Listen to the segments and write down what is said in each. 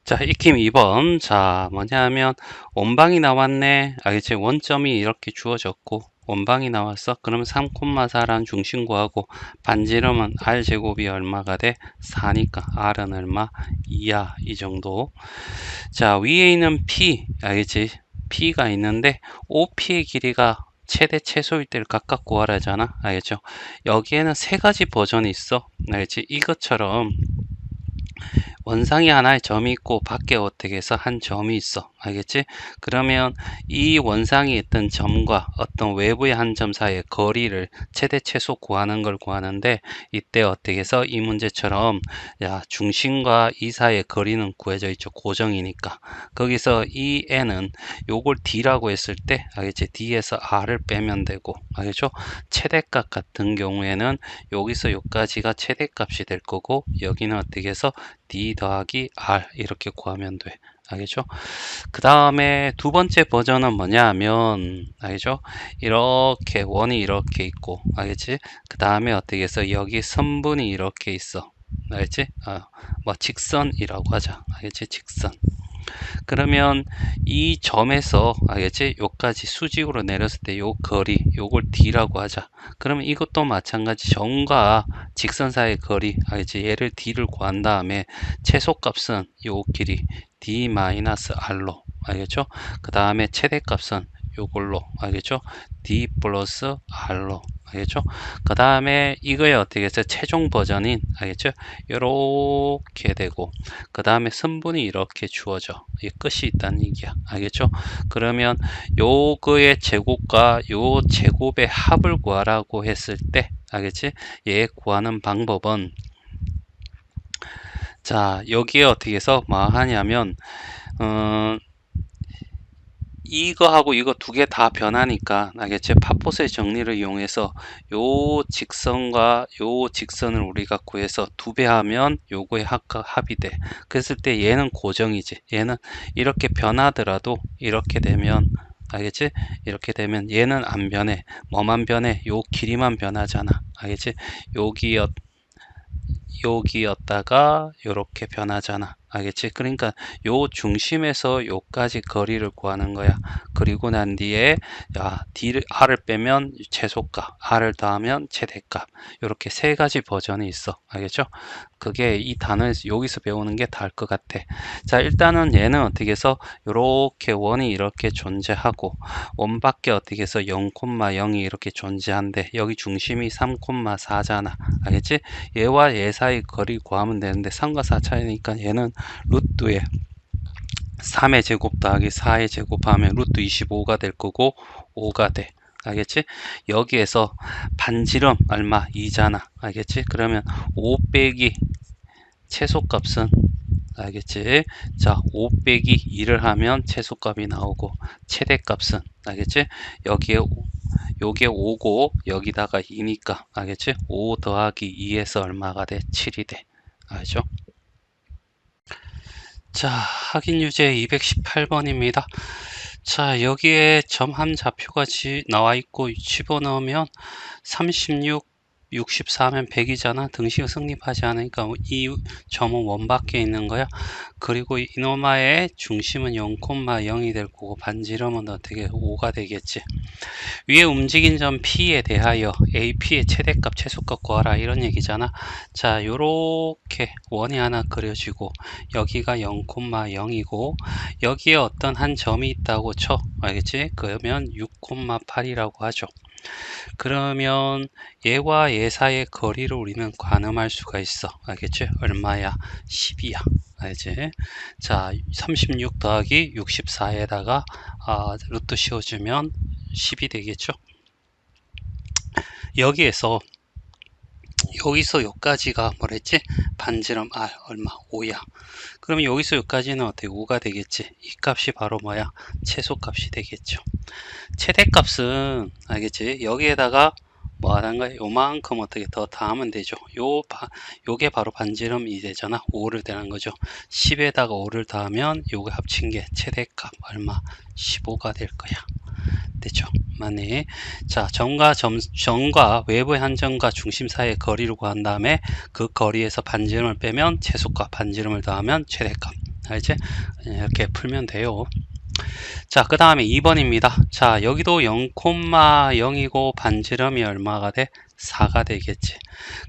자, 익힘 2번. 자, 뭐냐면 원방이 나왔네. 알겠지? 원점이 이렇게 주어졌고 원방이 나왔어. 그러면 3,4란 중심 구하고 반지름은 r제곱이 얼마가 돼? 4니까 r은 얼마? 2야. 이 정도. 자, 위에 있는 p, 알겠지? p가 있는데 OP의 길이가 최대 최소일 때를 각각 구하라잖아. 알겠죠? 여기에는 세 가지 버전이 있어. 알겠지? 이것처럼 원상이 하나의 점이 있고 밖에 어떻게 해서 한 점이 있어. 알겠지? 그러면 이 원상이 있던 점과 어떤 외부의 한 점 사이의 거리를 최대 최소 구하는 걸 구하는데, 이때 어떻게 해서 이 문제처럼 야, 중심과 이 사이의 거리는 구해져 있죠. 고정이니까. 거기서 이 n은 요걸 d라고 했을 때 알겠지? d에서 r을 빼면 되고, 알겠죠? 최대값 같은 경우에는 여기서 여기까지가 최대값이 될 거고, 여기는 어떻게 해서 d 더하기 r 이렇게 구하면 돼. 알겠죠? 그 다음에 두 번째 버전은 뭐냐 하면, 알겠죠? 이렇게 원이 이렇게 있고, 알겠지? 그 다음에 어떻게 해서 여기 선분이 이렇게 있어. 알겠지? 뭐 직선이라고 하자. 알겠지? 직선. 그러면 이 점에서 알겠지? 요까지 수직으로 내렸을 때 요 거리, 요걸 d라고 하자. 그러면 이것도 마찬가지 점과 직선 사이의 거리, 알겠지? 얘를 d를 구한 다음에 최소값은 요 길이 d-r로, 알겠죠? 그 다음에 최대값은 요걸로, 알겠죠? d 플러스 r로, 알겠죠? 그 다음에 이거에 어떻게 해서 최종 버전인, 알겠죠? 요렇게 되고, 그 다음에 선분이 이렇게 주어져. 이 끝이 있다는 얘기야. 알겠죠? 그러면 요거의 제곱과 요 제곱의 합을 구하라고 했을 때, 알겠지? 얘 구하는 방법은, 자, 여기에 어떻게 해서 뭐 하냐면, 이거하고 이거 두 개 다 변하니까, 알겠지? 파포스의 정리를 이용해서 요 직선과 요 직선을 우리가 구해서 두 배 하면 요거의 합이 돼. 그랬을 때 얘는 고정이지. 얘는 이렇게 변하더라도 이렇게 되면, 알겠지? 이렇게 되면 얘는 안 변해. 뭐만 변해? 요 길이만 변하잖아. 알겠지? 여기였 여기였다가 요렇게 변하잖아. 알겠지? 그러니까 요 중심에서 요까지 거리를 구하는 거야. 그리고 난 뒤에 r을 빼면 최소값, r을 더하면 최대값. 요렇게 세 가지 버전이 있어. 알겠죠? 그게 이 단어에서 여기서 배우는 게 다를 것 같아. 자, 일단은 얘는 어떻게 해서 요렇게 원이 이렇게 존재하고 원밖에 어떻게 해서 0,0이 이렇게 존재한데 여기 중심이 3,4잖아. 알겠지? 얘와 얘 사이 거리 구하면 되는데 3과 4 차이니까 얘는 루트에 3의 제곱 더하기 4의 제곱하면 루트 25가 될 거고 5가 돼. 알겠지? 여기에서 반지름 얼마? 2잖아. 알겠지? 그러면 5 빼기 최소값은, 알겠지? 자, 5 빼기 2를 하면 최소값이 나오고 최대값은, 알겠지? 여기에 요게 5고 여기다가 2니까, 알겠지? 5 더하기 2에서 얼마가 돼? 7이 돼. 알죠? 자, 확인 유제 218번입니다. 자, 여기에 점함 좌표가 나와 있고 집어넣으면 36, 64면 100이잖아. 등식이 성립하지 않으니까 이 점은 원밖에 있는 거야. 그리고 이노마의 중심은 0,0이 될 거고 반지름은 어떻게 5가 되겠지. 위에 움직인 점 P에 대하여 AP의 최대값, 최소값 구하라 이런 얘기잖아. 자, 요렇게 원이 하나 그려지고 여기가 0,0이고 여기에 어떤 한 점이 있다고 쳐. 알겠지? 그러면 6,8이라고 하죠. 그러면 얘와 얘 사이의 거리를 우리는 가늠할 수가 있어. 알겠지? 얼마야? 10이야. 알지? 자, 36 더하기 64에다가 루트 씌워주면 10이 되겠죠? 여기서 여기까지가 뭐랬지? 반지름 R 얼마? 5야. 그러면 여기서 여기까지는 어떻게 5가 되겠지? 이 값이 바로 뭐야? 최소값이 되겠죠. 최대값은 알겠지? 여기에다가 뭐 하는 거야? 요만큼 어떻게 더 더하면 되죠. 요게 바로 반지름이 되잖아. 5를 되는 거죠. 10에다가 5를 더하면 요게 합친 게 최대값 얼마? 15가 될 거야. 됐죠? 맞네. 자, 점과 외부의 한 점과 중심 사이의 거리를 구한 다음에 그 거리에서 반지름을 빼면 최소값, 반지름을 더하면 최대값. 알지? 이렇게 풀면 돼요. 자, 그 다음에 2번입니다. 자, 여기도 0,0이고 반지름이 얼마가 돼? 4가 되겠지.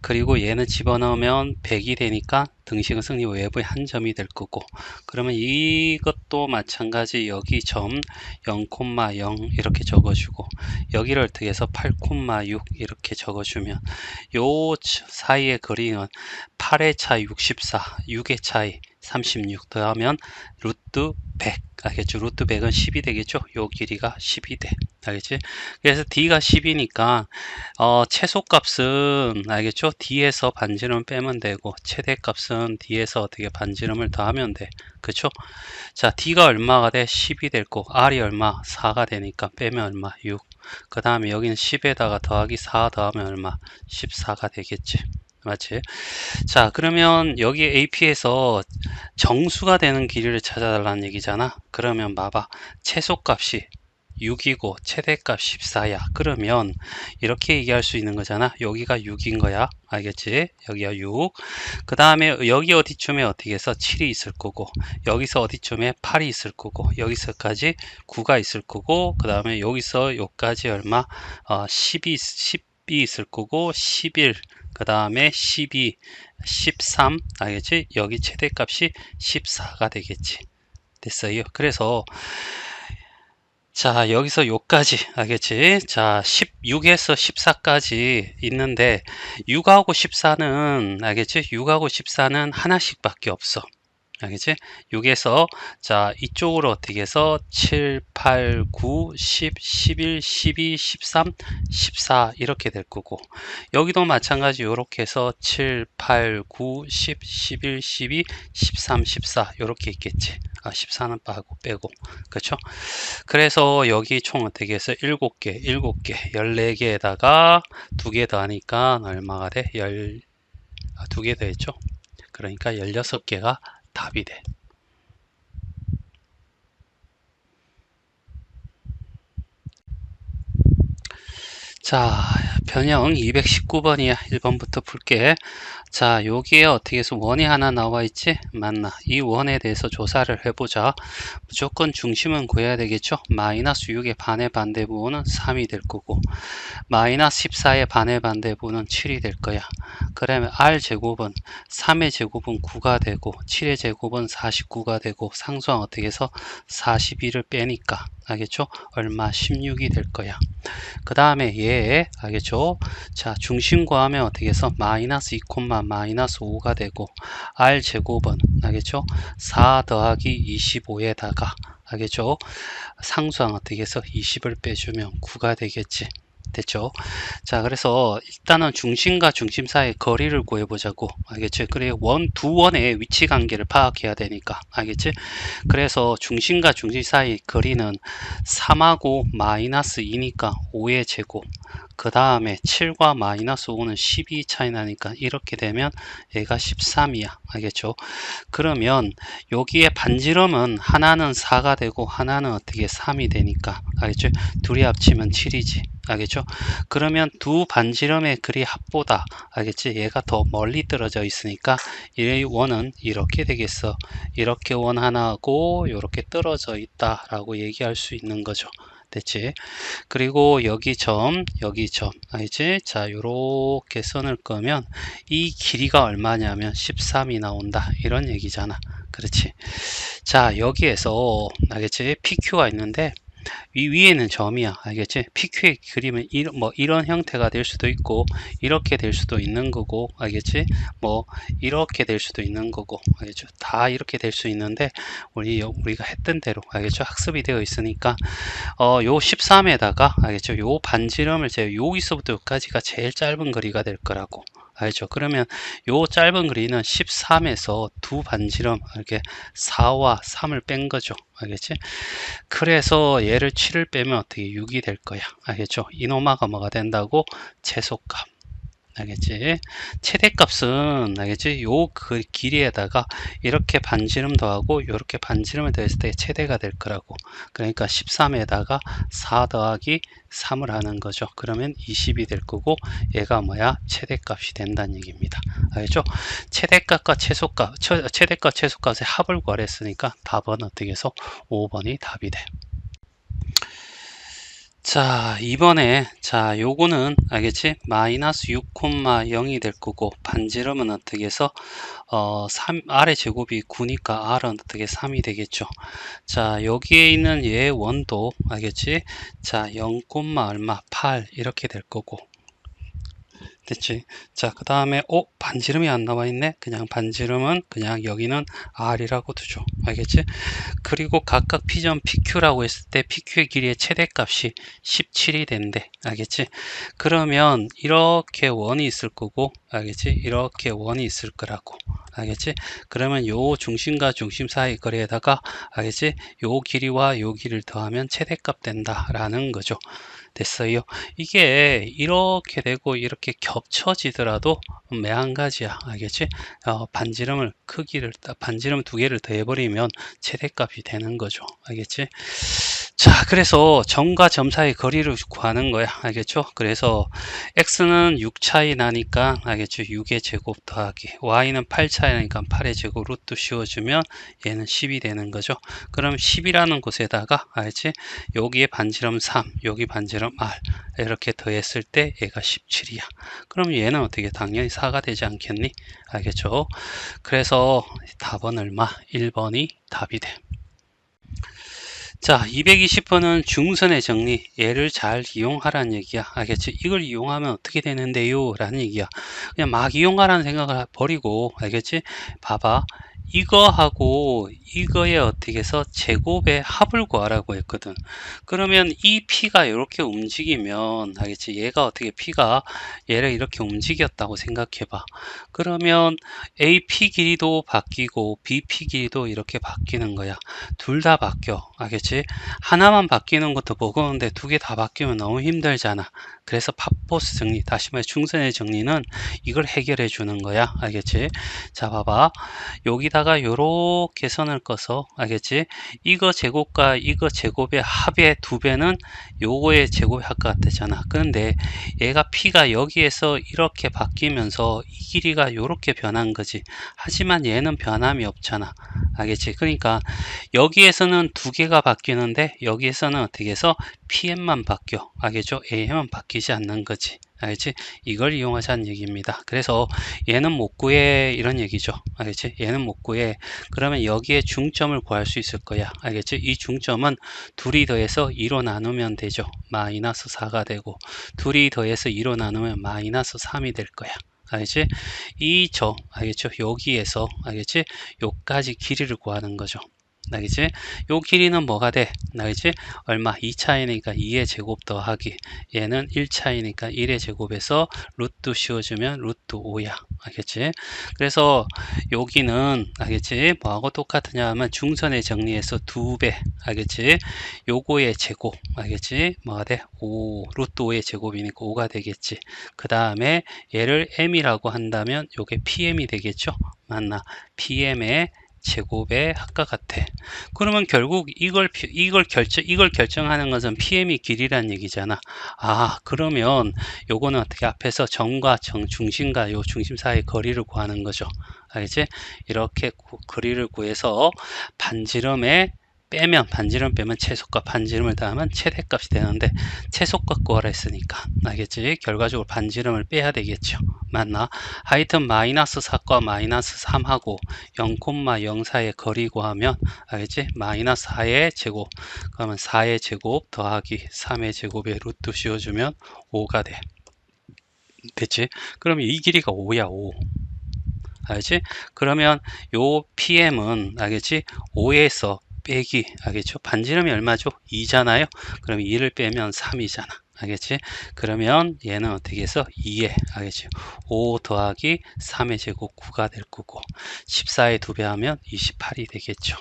그리고 얘는 집어넣으면 100이 되니까 등식은 승리 외부의 한 점이 될 거고, 그러면 이것도 마찬가지 여기 점 0,0 이렇게 적어주고, 여기를 어떻게 해서 8,6 이렇게 적어주면 요 사이의 거리는 8의 차 64, 6의 차이 36 더하면 루트 100. 알겠죠? 루트 100은 10이 되겠죠? 요 길이가 10이 돼. 알겠지? 그래서 D가 10이니까 최소값은 알겠죠? D에서 반지름 빼면 되고, 최대값은 D에서 어떻게 반지름을 더하면 돼. 그쵸? 자, D가 얼마가 돼? 10이 될 거고, R이 얼마? 4가 되니까 빼면 얼마? 6. 그 다음에 여기는 10에다가 더하기 4 더하면 얼마? 14가 되겠지. 맞지? 자, 그러면 여기 AP에서 정수가 되는 길이를 찾아달라는 얘기잖아. 그러면 봐봐. 최소값이 6이고 최대값 14야. 그러면 이렇게 얘기할 수 있는 거잖아. 여기가 6인 거야. 알겠지? 여기가 6. 그 다음에 여기 어디쯤에 어떻게 해서 7이 있을 거고, 여기서 어디쯤에 8이 있을 거고, 여기서까지 9가 있을 거고, 그 다음에 여기서 여기까지 얼마? 10이 있을 거고, 11, 그 다음에 12, 13, 알겠지? 여기 최대값이 14가 되겠지. 됐어요. 그래서 자, 여기서 요까지 알겠지? 자, 16에서 14까지 있는데 6하고 14는 알겠지? 6하고 14는 하나씩 밖에 없어. 알겠지? 6에서 자, 이쪽으로 어떻게 해서 7, 8, 9, 10, 11, 12, 13, 14 이렇게 될 거고, 여기도 마찬가지 이렇게 해서 7, 8, 9, 10, 11, 12, 13, 14 이렇게 있겠지. 14는 빼고. 그렇죠? 그래서 여기 총 어떻게 해서 7개, 14개에다가 2개 더 하니까 얼마가 돼? 2개 더 했죠? 그러니까 16개가 답이 돼. 자, 변형 219번이야. 1번부터 풀게. 자, 여기에 어떻게 해서 원이 하나 나와 있지? 맞나? 이 원에 대해서 조사를 해보자. 무조건 중심은 구해야 되겠죠? 마이너스 6의 반의 반대부호는 3이 될 거고, 마이너스 14의 반의 반대부호는 7이 될 거야. 그러면 R제곱은 3의 제곱은 9가 되고, 7의 제곱은 49가 되고, 상수항 어떻게 해서 42를 빼니까, 알겠죠? 얼마? 16이 될 거야. 그 다음에 얘 알겠죠? 자, 중심 구하면 어떻게 해서 마이너스 2, 마이너스 5가 되고, R 제곱은 알겠죠? 4 더하기 25에다가 알겠죠? 상수항 어떻게 해서 20을 빼주면 9가 되겠지. 됐죠? 자, 그래서 일단은 중심과 중심 사이의 거리를 구해보자고. 알겠지? 그래, 두 원의 위치 관계를 파악해야 되니까. 알겠지? 그래서 중심과 중심 사이 거리는 3하고 마이너스 2니까 5의 제곱, 그 다음에 7과 마이너스 5는 12 차이 나니까 이렇게 되면 얘가 13이야. 알겠죠? 그러면 여기에 반지름은 하나는 4가 되고 하나는 어떻게 3이 되니까, 알겠죠? 둘이 합치면 7이지. 알겠죠? 그러면 두 반지름의 거리 합보다, 알겠지? 얘가 더 멀리 떨어져 있으니까 이 원은 이렇게 되겠어. 이렇게 원 하나하고 이렇게 떨어져 있다 라고 얘기할 수 있는 거죠. 됐지? 그리고 여기 점, 알겠지? 자, 요렇게 선을 끄면 이 길이가 얼마냐면 13이 나온다, 이런 얘기잖아. 그렇지? 자, 여기에서 알겠지? PQ가 있는데 위에는 점이야. 알겠지? PQ의 그림은 이런 형태가 될 수도 있고, 이렇게 될 수도 있는 거고, 알겠지? 뭐, 이렇게 될 수도 있는 거고, 알겠죠? 다 이렇게 될 수 있는데, 우리가 했던 대로, 알겠죠? 학습이 되어 있으니까, 요 13에다가, 알겠죠? 요 반지름을 여기서부터 여기까지가 제일 짧은 거리가 될 거라고. 알죠? 그러면 요 짧은 거리는 13에서 두 반지름, 이렇게 4와 3을 뺀 거죠. 알겠지? 그래서 얘를 7을 빼면 어떻게 6이 될 거야. 알겠죠? 이노마가 뭐가 된다고? 최소값. 알겠지? 최대값은 알겠지? 요 그 길이에다가 이렇게 반지름 더하고 이렇게 반지름을 더했을 때 최대가 될 거라고. 그러니까 13에다가 4 더하기 3을 하는 거죠. 그러면 20이 될 거고 얘가 뭐야? 최대값이 된다는 얘기입니다. 알겠죠? 최대값과 최소값, 최대값 최소값의 합을 구하랬으니까 답은 어떻게 해서 5번이 답이 돼. 자, 이번에 자 요거는 알겠지? 마이너스 6,0이 될 거고 반지름은 어떻게 해서 3 r의 제곱이 9니까 r은 어떻게 3이 되겠죠. 자, 여기에 있는 얘 원도 알겠지? 자, 0, 얼마 8 이렇게 될 거고 됐지? 자, 그 다음에 반지름이 안 나와 있네. 그냥 반지름은 그냥 여기는 r이라고 두죠. 알겠지? 그리고 각각 P점 PQ라고 했을 때 PQ의 길이의 최대값이 17이 된대. 알겠지? 그러면 이렇게 원이 있을 거고, 알겠지? 이렇게 원이 있을 거라고. 알겠지? 그러면 요 중심과 중심 사이 거리에다가, 알겠지? 요 길이와 요 길이를 더하면 최대값 된다라는 거죠. 됐어요. 이게 이렇게 되고 이렇게 겹쳐지더라도 매한가지야. 알겠지? 반지름을 크기를 반지름 두 개를 더해버리면 최대값이 되는 거죠. 알겠지? 자, 그래서 점과 점 사이 거리를 구하는 거야. 알겠죠? 그래서 x는 6 차이 나니까 알겠죠? 6의 제곱 더하기 y는 8 차이 나니까 8의 제곱 루트 씌워주면 얘는 10이 되는 거죠. 그럼 10이라는 곳에다가 알지? 여기에 반지름 3, 여기 반지름 r 이렇게 더했을 때 얘가 17이야. 그럼 얘는 어떻게 당연히 4가 되지 않겠니? 알겠죠? 그래서 답은 얼마? 1번이 답이 돼. 자, 220번은 중선의 정리. 얘를 잘 이용하라는 얘기야. 알겠지? 이걸 이용하면 어떻게 되는데요? 라는 얘기야. 그냥 막 이용하라는 생각을 버리고, 알겠지? 봐봐. 이거하고 이거에 어떻게 해서 제곱의 합을 구하라고 했거든. 그러면 이 P가 이렇게 움직이면, 알겠지? 얘가 어떻게 P가 얘를 이렇게 움직였다고 생각해봐. 그러면 AP 길이도 바뀌고 BP 길이도 이렇게 바뀌는 거야. 둘 다 바뀌어. 알겠지? 하나만 바뀌는 것도 버거운데 두 개 다 바뀌면 너무 힘들잖아. 그래서 팝포스 정리, 다시 말해 중선의 정리는 이걸 해결해 주는 거야. 알겠지? 자, 봐봐. 여기다가 요렇게 선을 꺼서, 알겠지? 이거 제곱과 이거 제곱의 합의 2배는 요거의 제곱의 합과 같잖아. 그런데 얘가 P가 여기에서 이렇게 바뀌면서 이 길이가 요렇게 변한 거지. 하지만 얘는 변함이 없잖아. 알겠지? 그러니까 여기에서는 두 개가 바뀌는데 여기에서는 어떻게 해서 PM만 바뀌어. 알겠죠? AM만 바뀌지 않는 거지. 알겠지? 이걸 이용하자는 얘기입니다. 그래서 얘는 못 구해 이런 얘기죠. 알겠지? 얘는 못 구해. 그러면 여기에 중점을 구할 수 있을 거야. 알겠지? 이 중점은 둘이 더해서 2로 나누면 되죠. 마이너스 4가 되고 둘이 더해서 2로 나누면 마이너스 3이 될 거야. 알겠지? 알겠죠? 여기에서 알겠지? 요까지 길이를 구하는 거죠. 알겠지? 요 길이는 뭐가 돼? 알겠지? 얼마? 2차이니까 2의 제곱 더하기 얘는 1차이니까 1의 제곱에서 루트 씌워주면 루트 5야. 알겠지? 그래서 여기는 알겠지? 뭐하고 똑같으냐 하면 중선의 정리해서 2배. 알겠지? 요거의 제곱. 알겠지? 뭐가 돼? 5. 루트 5의 제곱이니까 5가 되겠지. 그 다음에 얘를 m이라고 한다면 요게 pm이 되겠죠? 맞나? pm의 제곱의 합과 같아. 그러면 결국 이걸 결정하는 것은 PM이 길이란 얘기잖아. 아, 그러면 요거는 어떻게 앞에서 점과 중심과 요 중심 사이의 거리를 구하는 거죠. 알겠지? 이렇게 거리를 구해서 반지름 빼면 최소값, 반지름을 더하면 최대값이 되는데 최소값 구하라 했으니까 알겠지? 결과적으로 반지름을 빼야 되겠죠. 맞나? 하여튼 마이너스 4과 마이너스 3하고 0,0 사이의 거리 구하면 알겠지? 마이너스 4의 제곱 그러면 4의 제곱 더하기 3의 제곱에 루트 씌워주면 5가 돼. 됐지? 그러면 이 길이가 5야 5. 알겠지? 그러면 요 PM은 알겠지? 5에서 빼기 알겠죠? 반지름이 얼마죠? 2잖아요. 그럼 2를 빼면 3이잖아. 알겠지? 그러면 얘는 어떻게 해서 2에 알겠죠? 5 더하기 3의 제곱 9가 될 거고 14에 2배 하면 28이 되겠죠.